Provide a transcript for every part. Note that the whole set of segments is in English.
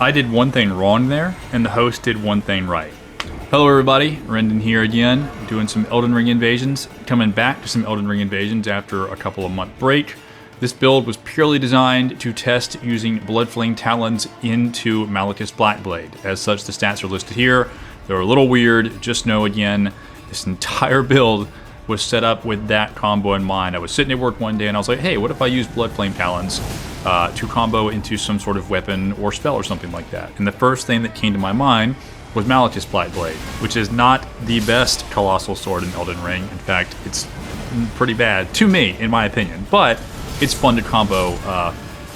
I did one thing wrong there, and the host did one thing right. Hello everybody, Rendon here again, doing some Elden Ring invasions, coming back to some Elden Ring invasions after a couple of month break. This build was purely designed to test using Bloodflame Talons into Malekith's Blackblade. As such, the stats are listed here. They're a little weird, just know again, this entire build was set up with that combo in mind. I was sitting at work one day and I was like, hey, what if I use Bloodflame Talons to combo into some sort of weapon or spell or something like that? And the first thing that came to my mind was Malekith's Blackblade, which is not the best colossal sword in Elden Ring. In fact, it's pretty bad, to me, in my opinion. But it's fun to combo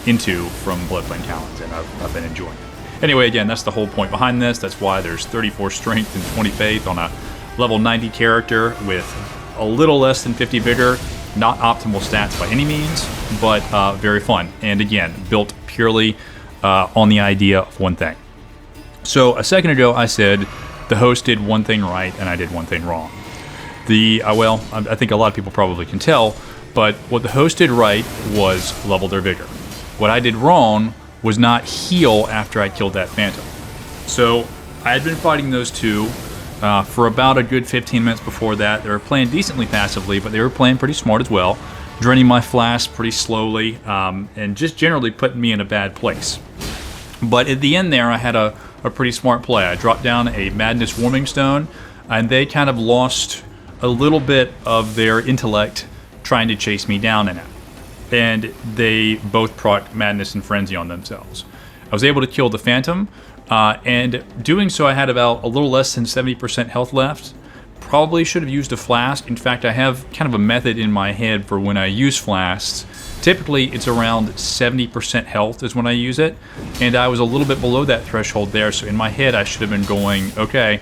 into from Bloodflame Talons, and I've been enjoying it. Anyway, again, that's the whole point behind this. That's why there's 34 strength and 20 faith on a level 90 character with a little less than 50 vigor. Not optimal stats by any means, but very fun. And again, built purely on the idea of one thing. So a second ago, I said the host did one thing right and I did one thing wrong. Well, I think a lot of people probably can tell, but what the host did right was level their vigor. What I did wrong was not heal after I killed that phantom. So I had been fighting those two for about a good 15 minutes before that. They were playing decently passively, but they were playing pretty smart as well, draining my flask pretty slowly, and just generally putting me in a bad place. But at the end there, I had a pretty smart play. I dropped down a Madness Warming Stone, and they kind of lost a little bit of their intellect trying to chase me down in it. And they both proc Madness and Frenzy on themselves. I was able to kill the Phantom, and doing so I had about a little less than 70% health left. Probably should have used a flask. In fact, I have kind of a method in my head for when I use flasks. Typically, it's around 70% health is when I use it, and I was a little bit below that threshold there, so in my head I should have been going, okay,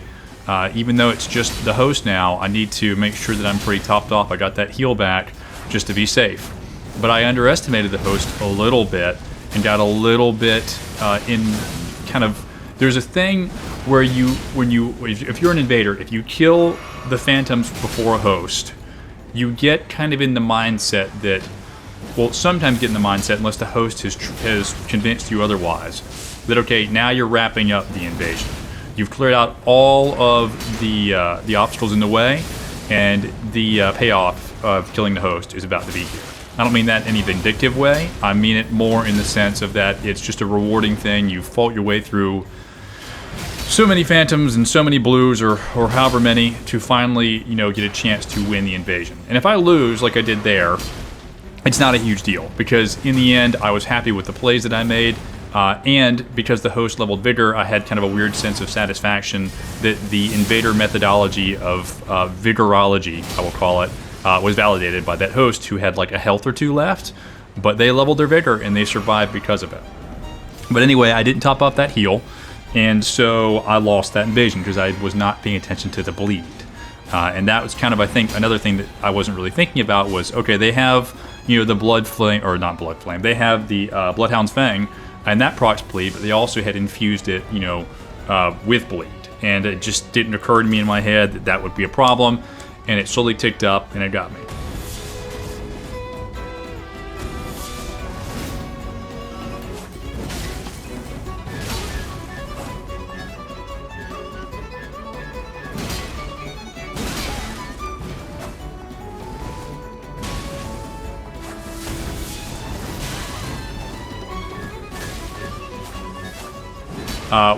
even though it's just the host now, I need to make sure that I'm pretty topped off. I got that heal back just to be safe. But I underestimated the host a little bit and got a little bit in kind of... There's a thing where if you're an invader, if you kill the phantoms before a host, you get kind of in the mindset that, well, sometimes get in the mindset, unless the host has convinced you otherwise, that okay, now you're wrapping up the invasion. You've cleared out all of the obstacles in the way, and the payoff of killing the host is about to be here. I don't mean that in any vindictive way. I mean it more in the sense of that it's just a rewarding thing. You fought your way through so many phantoms and so many blues, or however many, to finally, get a chance to win the invasion. And if I lose, like I did there, it's not a huge deal, because in the end, I was happy with the plays that I made, and because the host leveled vigor, I had kind of a weird sense of satisfaction that the invader methodology of vigorology, I will call it, was validated by that host who had like a health or two left, but they leveled their vigor and they survived because of it. But anyway, I didn't top off that heal, and so I lost that invasion because I was not paying attention to the bleed. And that was kind of, I think, another thing that I wasn't really thinking about was, okay, they have, the Blood Flame, or not Blood Flame, they have the Bloodhound's Fang, and that procs bleed, but they also had infused it, with bleed. And it just didn't occur to me in my head that that would be a problem, and it slowly ticked up, and it got me.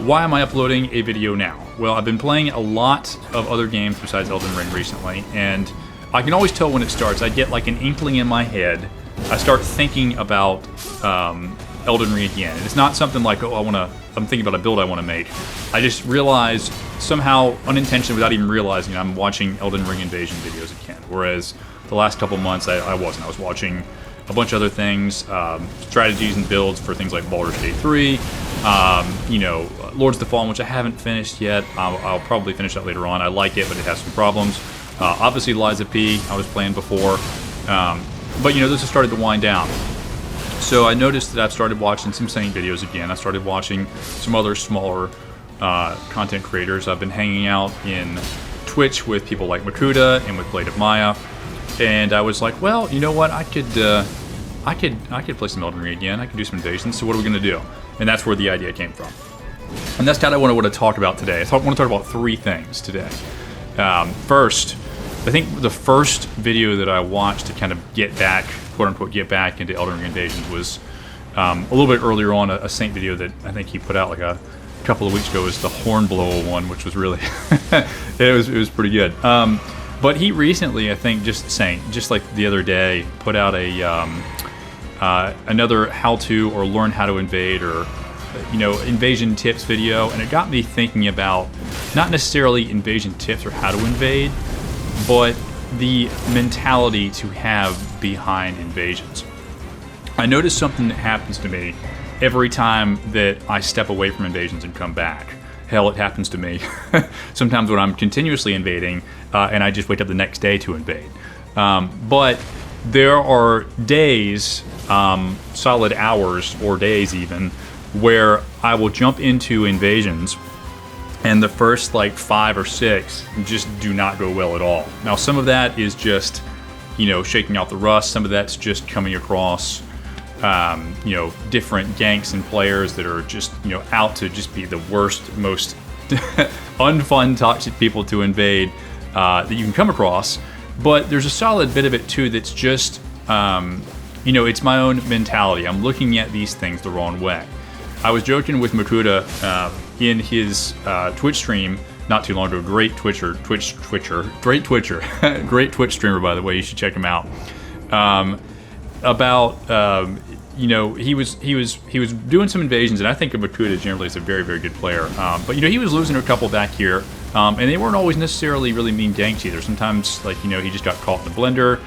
Why am I uploading a video now? Well, I've been playing a lot of other games besides Elden Ring recently, and I can always tell when it starts. I get like an inkling in my head. I start thinking about Elden Ring again. And it's not something like, oh, I'm thinking about a build I want to make. I just realize somehow, unintentionally, without even realizing, I'm watching Elden Ring invasion videos again. Whereas the last couple months, I wasn't. I was watching a bunch of other things, strategies and builds for things like Baldur's Gate 3, Lords of the Fallen, which I haven't finished yet. I'll probably finish that later on. I like it, but it has some problems. Obviously, Lies of P, I was playing before. But, this has started to wind down. So I noticed that I've started watching some Saint videos again. I started watching some other smaller content creators. I've been hanging out in Twitch with people like Makuta and with BladeofMaya. And I was like, well, you know what? I could play some Elden Ring again. I could do some invasions. So what are we going to do? And that's where the idea came from. And that's kind of what I want to talk about today. I want to talk about three things today. First, I think the first video that I watched to kind of get back, quote unquote, get back into Elden Ring Invasions was a little bit earlier on, a Saint video that I think he put out like a couple of weeks ago, was the Hornblower one, which was really, it was pretty good. But he recently, I think, just like the other day, put out a another how-to or learn how to invade or invasion tips video, and it got me thinking about not necessarily invasion tips or how to invade, but the mentality to have behind invasions. I notice something that happens to me every time that I step away from invasions and come back. Hell, it happens to me sometimes when I'm continuously invading and I just wake up the next day to invade. But there are days, solid hours or days even, where I will jump into invasions and the first like 5 or 6 just do not go well at all. Now some of that is just, shaking out the rust. Some of that's just coming across, different ganks and players that are just, out to just be the worst, most unfun, toxic people to invade that you can come across. But there's a solid bit of it too that's just, it's my own mentality. I'm looking at these things the wrong way. I was joking with Makuta in his Twitch stream not too long ago. Great Twitcher, great Twitch streamer, by the way. You should check him out. He was doing some invasions, and I think of Makuta generally as a very, very good player. But he was losing a couple back here, and they weren't always necessarily really mean ganks either. Sometimes, he just got caught in the blender,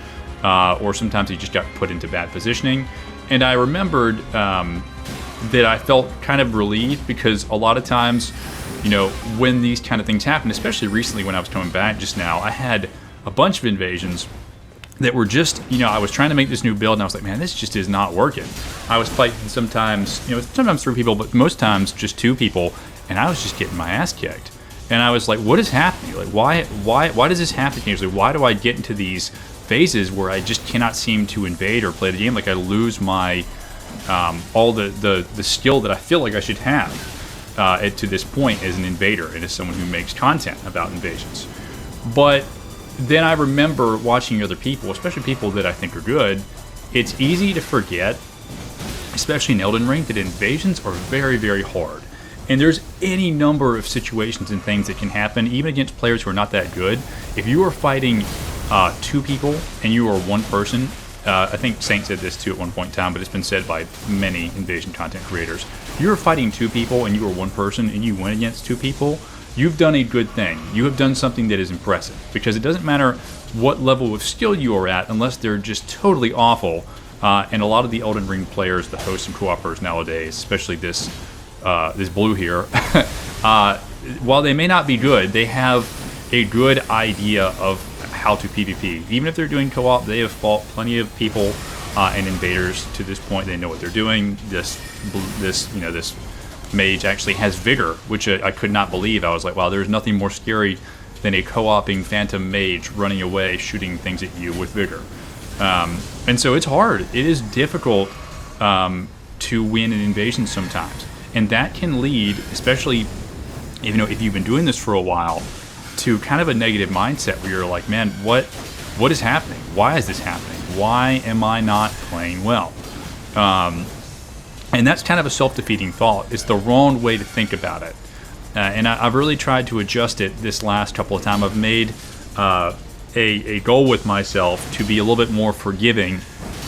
or sometimes he just got put into bad positioning. And I remembered that I felt kind of relieved, because a lot of times, when these kind of things happen, especially recently when I was coming back just now, I had a bunch of invasions that were just, I was trying to make this new build, and I was like, man, this just is not working. I was fighting sometimes 3 people, but most times just 2 people, and I was just getting my ass kicked. And I was like, what is happening? Like, why does this happen occasionally? Why do I get into these phases where I just cannot seem to invade or play the game? Like, I lose my all the skill that I feel like I should have to this point as an invader and as someone who makes content about invasions. But then I remember watching other people, especially people that I think are good. It's easy to forget, especially in Elden Ring, that invasions are very, very hard. And there's any number of situations and things that can happen, even against players who are not that good. If you are fighting 2 people and you are 1 person, I think Saint said this too at one point in time, but it's been said by many invasion content creators. If you're fighting 2 people and you are 1 person and you win against 2 people, you've done a good thing. You have done something that is impressive, because it doesn't matter what level of skill you are at unless they're just totally awful. And a lot of the Elden Ring players, the hosts and co-opers nowadays, especially this blue here, while they may not be good, they have a good idea of how to PvP. Even if they're doing co-op, they have fought plenty of people and invaders to this point. They know what they're doing. This mage actually has vigor, which I could not believe. I was like, wow, there's nothing more scary than a co-oping phantom mage running away, shooting things at you with vigor. And so it's hard. It is difficult to win an invasion sometimes. And that can lead, especially if you've been doing this for a while, to kind of a negative mindset where you're like, man, what is happening? Why is this happening? Why am I not playing well? And that's kind of a self-defeating thought. It's the wrong way to think about it. And I've really tried to adjust it this last couple of times. I've made a goal with myself to be a little bit more forgiving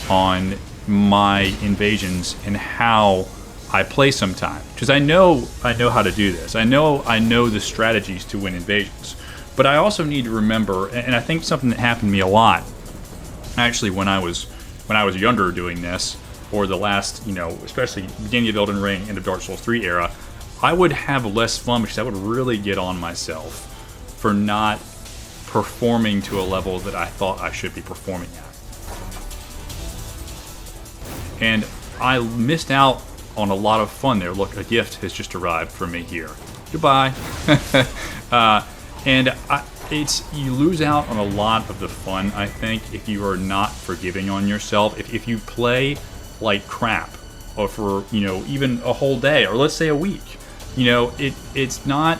on my invasions and how I play sometimes. Because I know how to do this. I know the strategies to win invasions. But I also need to remember, and I think something that happened to me a lot, actually when I was younger doing this, or the last, especially beginning of Elden Ring, end of Dark Souls 3 era, I would have less fun because I would really get on myself for not performing to a level that I thought I should be performing at. And I missed out on a lot of fun there. Look, a gift has just arrived for me here. Goodbye. And you lose out on a lot of the fun, I think, if you are not forgiving on yourself. If you play like crap, or for even a whole day, or let's say a week, you know, it's not,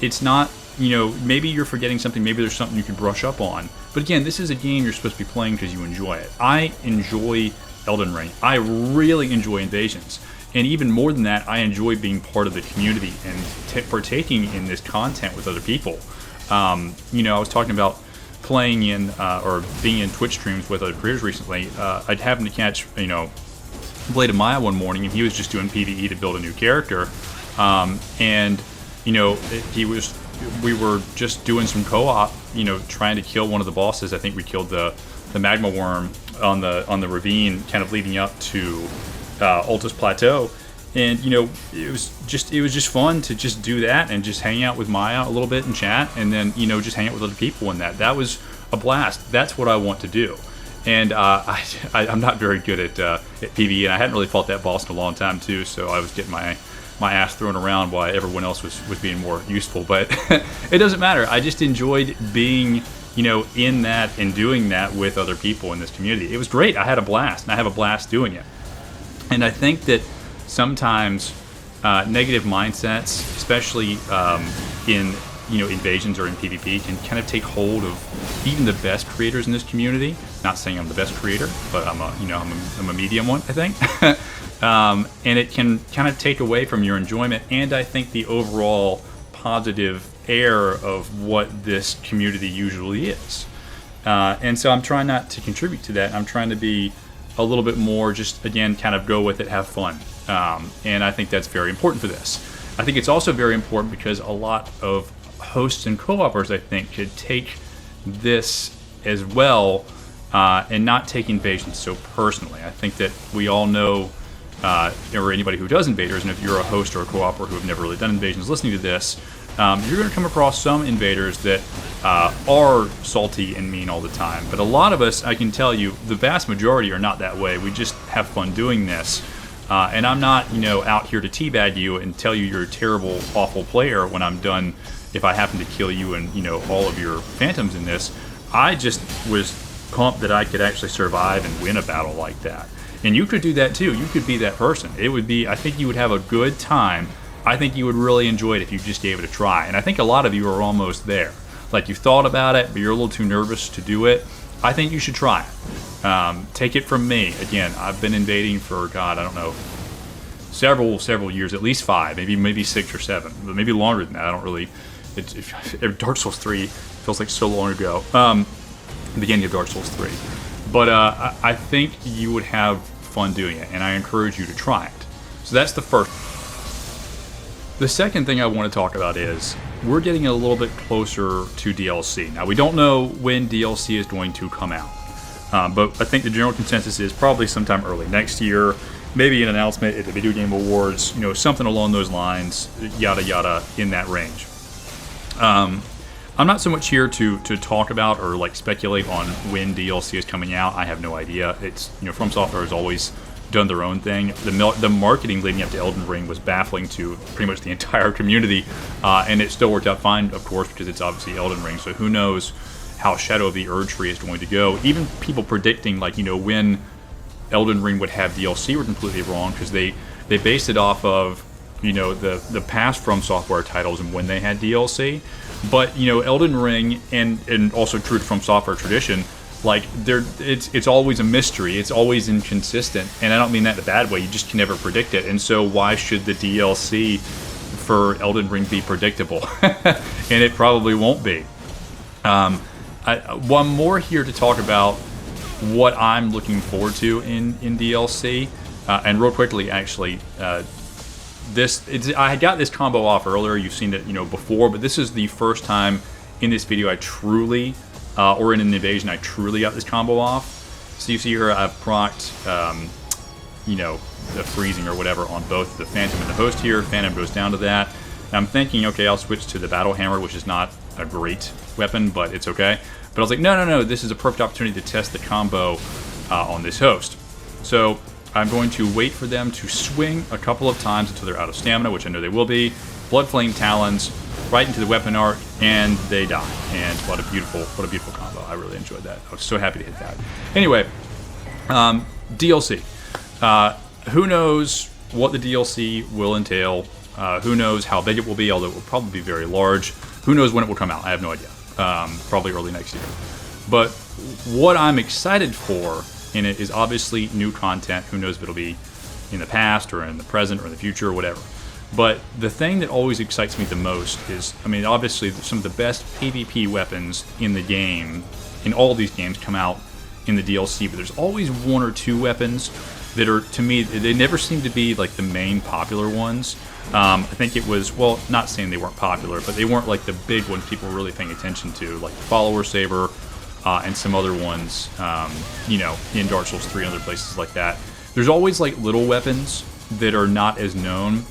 you know, maybe you're forgetting something, maybe there's something you could brush up on. But again, this is a game you're supposed to be playing because you enjoy it. I enjoy Elden Ring. I really enjoy Invasions. And even more than that, I enjoy being part of the community and partaking in this content with other people. You know, I was talking about playing in or being in Twitch streams with other creators recently. I'd happened to catch, you know, BladeofMaya one morning, and he was just doing PvE to build a new character. And, you know, we were just doing some co-op, you know, trying to kill one of the bosses. I think we killed the magma worm on the ravine, kind of leading up to Altus Plateau. And, you know, it was just fun to just do that and just hang out with Maya a little bit and chat, and then, you know, just hang out with other people in that. That was a blast. That's what I want to do. And I'm not very good at PvE, and I hadn't really fought that boss in a long time too, so I was getting my ass thrown around while everyone else was being more useful. But it doesn't matter. I just enjoyed being, you know, in that and doing that with other people in this community. It was great. I had a blast, and I have a blast doing it. And I think that sometimes negative mindsets, especially in, you know, invasions or in PvP, can kind of take hold of even the best creators in this community. Not saying I'm the best creator, but I'm a medium one, I think. And it can kind of take away from your enjoyment, and I think the overall positive air of what this community usually is. And so I'm trying not to contribute to that. I'm trying to be a little bit more just, again, kind of go with it, have fun. And I think that's very important for this. I think it's also very important because a lot of hosts and co-opers, I think, could take this as well and not take invasions so personally. I think that we all know, or anybody who does invaders, and if you're a host or a co-opper who have never really done invasions listening to this, you're going to come across some invaders that are salty and mean all the time. But a lot of us, I can tell you, the vast majority are not that way. We just have fun doing this. And I'm not, you know, out here to teabag you and tell you you're a terrible, awful player when I'm done, if I happen to kill you and, you know, all of your phantoms in this. I just was pumped that I could actually survive and win a battle like that. And you could do that too. You could be that person. It would be, I think you would have a good time. I think you would really enjoy it if you just gave it a try. And I think a lot of you are almost there. Like, you've thought about it, but you're a little too nervous to do it. I think you should try it. Take it from me. Again, I've been invading for, God, I don't know, several years, at least 5, maybe 6 or 7, but maybe longer than that. I don't really. Dark Souls 3 feels like so long ago. Beginning of Dark Souls 3. But I think you would have fun doing it, and I encourage you to try it. So that's the first. The second thing I want to talk about is we're getting a little bit closer to DLC. Now, we don't know when DLC is going to come out, but I think the general consensus is probably sometime early next year, maybe an announcement at the Video Game Awards, you know, something along those lines, yada yada, in that range. I'm not so much here to talk about or like speculate on when DLC is coming out. I have no idea. It's, you know, From Software has always done their own thing. The marketing leading up to Elden Ring was baffling to pretty much the entire community, and it still worked out fine, of course, because it's obviously Elden Ring. So who knows how Shadow of the Erdtree is going to go. Even people predicting, like, you know, when Elden Ring would have DLC were completely wrong, because they based it off of, you know, the past From Software titles and when they had DLC. But, you know, Elden Ring and also true to From Software tradition, like, it's always a mystery. It's always inconsistent, and I don't mean that in a bad way. You just can never predict it, and so why should the DLC for Elden Ring be predictable? And it probably won't be. One more here to talk about what I'm looking forward to in DLC, and real quickly, actually, I got this combo off earlier. You've seen it, you know, before, but this is the first time in this video I truly, or in an invasion, I truly got this combo off. So you see here, I've procced, you know, the freezing or whatever on both the Phantom and the Host here. Phantom goes down to that. And I'm thinking, okay, I'll switch to the Battle Hammer, which is not a great weapon, but it's okay. But I was like, no, this is a perfect opportunity to test the combo on this Host. So I'm going to wait for them to swing a couple of times until they're out of stamina, which I know they will be. Blood Flame Talons right into the weapon arc, and they die. And what a beautiful combo. I really enjoyed that. I was so happy to hit that. Anyway, DLC. Who knows what the DLC will entail? Who knows how big it will be, although it will probably be very large. Who knows when it will come out? I have no idea. Probably early next year. But what I'm excited for in it is obviously new content. Who knows if it'll be in the past or in the present or in the future or whatever. But the thing that always excites me the most is, I mean, obviously some of the best PvP weapons in the game, in all these games, come out in the DLC, but there's always one or two weapons that are, to me, they never seem to be like the main popular ones. I think it was, well, not saying they weren't popular, but they weren't like the big ones people were really paying attention to, like the Follower Saber and some other ones, you know, in Dark Souls 3 and other places like that. There's always like little weapons that are not as known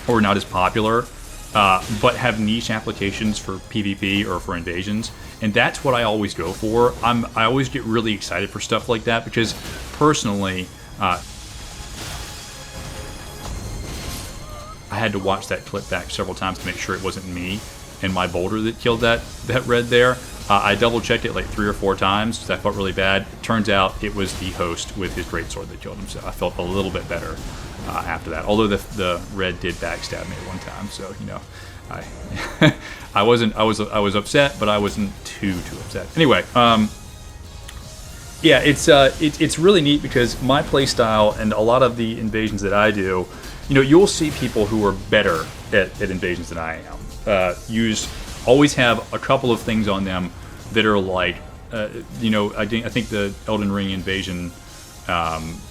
or not as popular, but have niche applications for PvP or for invasions, and that's what I always go for. I always get really excited for stuff like that because, personally, I had to watch that clip back several times to make sure it wasn't me and my boulder that killed that red there. I double-checked it like 3 or 4 times because I felt really bad. Turns out it was the host with his greatsword that killed him, so I felt a little bit better after that. Although the red did backstab me at one time, so you know, I was upset, but I wasn't too upset. Anyway, yeah, it's really neat because my playstyle and a lot of the invasions that I do, you know, you'll see people who are better at invasions than I am. Always have a couple of things on them that are like, you know, I think the Elden Ring invasion,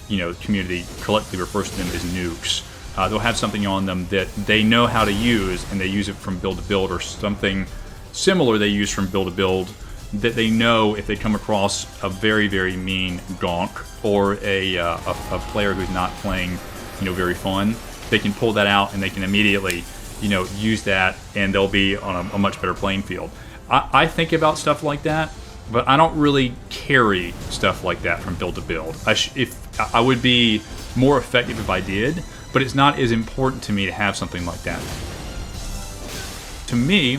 you know, community collectively refers to them as nukes. They'll have something on them that they know how to use, and they use it from build to build, or something similar they use from build to build that they know if they come across a very, very mean gonk or a player who's not playing, you know, very fun, they can pull that out and they can immediately, you know, use that, and they'll be on a much better playing field. I think about stuff like that, but I don't really carry stuff like that from build to build. I would be more effective if I did, but it's not as important to me to have something like that. To me,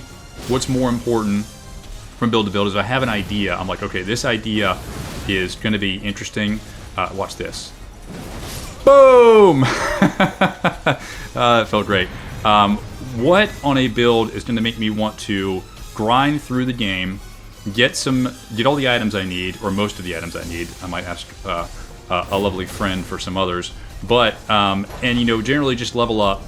what's more important from build to build is I have an idea. I'm like, okay, this idea is going to be interesting. Watch this. Boom! It felt great. What on a build is going to make me want to grind through the game, get all the items I need, or most of the items I need. I might ask a lovely friend for some others, but and you know, generally just level up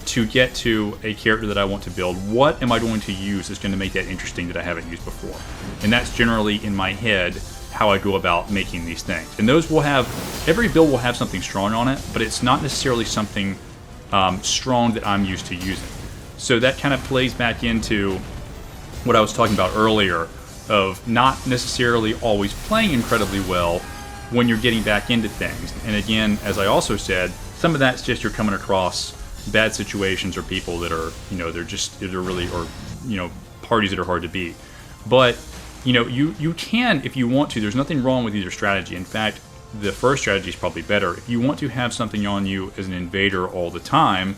to get to a character that I want to build. What am I going to use that's going to make that interesting that I haven't used before? And that's generally in my head how I go about making these things. And those will have, every build will have something strong on it, but it's not necessarily something strong that I'm used to using. So that kind of plays back into what I was talking about earlier, of not necessarily always playing incredibly well when you're getting back into things. And again, as I also said, some of that's just you're coming across bad situations or people that are, you know, they're really, or, you know, parties that are hard to beat. But, you know, you can, if you want to, there's nothing wrong with either strategy. In fact, the first strategy is probably better. If you want to have something on you as an invader all the time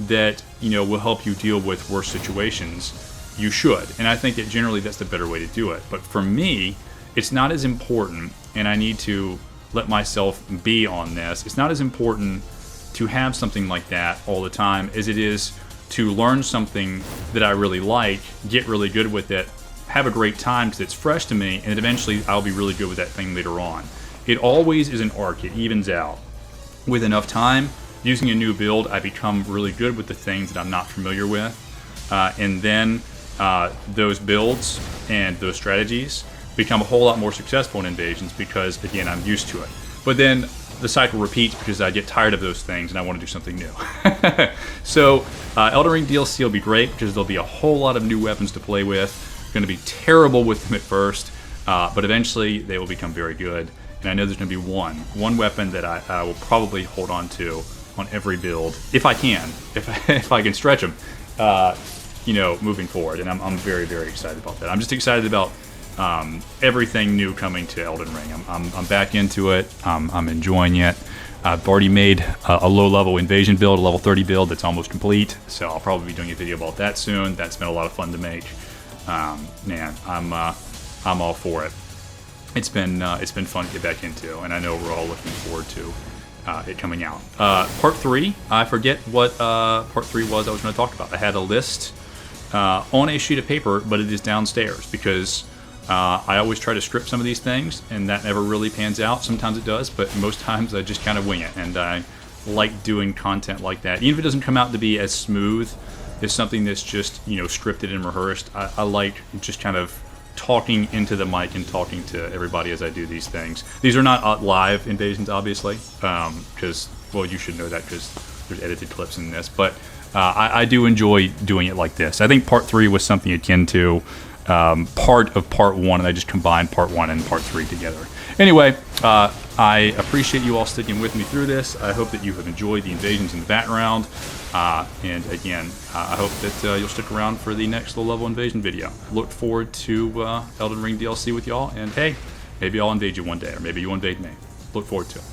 that, you know, will help you deal with worse situations, you should. And I think that generally that's the better way to do it. But for me, it's not as important, and I need to let myself be on this, it's not as important to have something like that all the time as it is to learn something that I really like, get really good with it, have a great time because it's fresh to me, and then eventually I'll be really good with that thing later on. It always is an arc, it evens out. With enough time, using a new build, I become really good with the things that I'm not familiar with, and then those builds and those strategies become a whole lot more successful in invasions because, again, I'm used to it. But then the cycle repeats because I get tired of those things and I want to do something new. So Elden Ring DLC will be great because there'll be a whole lot of new weapons to play with. Going to be terrible with them at first, but eventually they will become very good. And I know there's going to be one weapon that I will probably hold on to on every build, if I can, if I can stretch them, you know, moving forward. And I'm very, very excited about that. I'm just excited about everything new coming to Elden Ring. I'm back into it. I'm enjoying it. I've already made a low-level invasion build, a level 30 build that's almost complete. So I'll probably be doing a video about that soon. That's been a lot of fun to make. Man, I'm all for it. It's been fun to get back into, and I know we're all looking forward to it coming out. Part 3, I forget what Part 3 was I was going to talk about. I had a list on a sheet of paper, but it is downstairs because I always try to script some of these things, and that never really pans out. Sometimes it does, but most times I just kind of wing it, and I like doing content like that. Even if it doesn't come out to be as smooth as something that's just, you know, scripted and rehearsed, I like just kind of talking into the mic and talking to everybody as I do these things. These are not live invasions, obviously, because, well, you should know that because there's edited clips in this, but I do enjoy doing it like this. I think Part 3 was something akin to part of Part 1, and I just combined Part 1 and Part 3 together. Anyway, I appreciate you all sticking with me through this. I hope that you have enjoyed the invasions in the background. And again, I hope that you'll stick around for the next low-level invasion video. Look forward to Elden Ring DLC with y'all, and hey, maybe I'll invade you one day, or maybe you invade me. Look forward to it.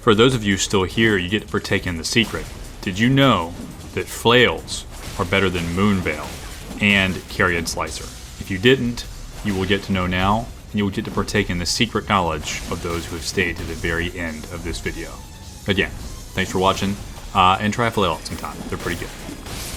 For those of you still here, you get to partake in the secret. Did you know that flails are better than Moonveil and Carrion Slicer? If you didn't, you will get to know now, and you will get to partake in the secret knowledge of those who have stayed to the very end of this video. Again, thanks for watching, and try a flail out sometime. They're pretty good.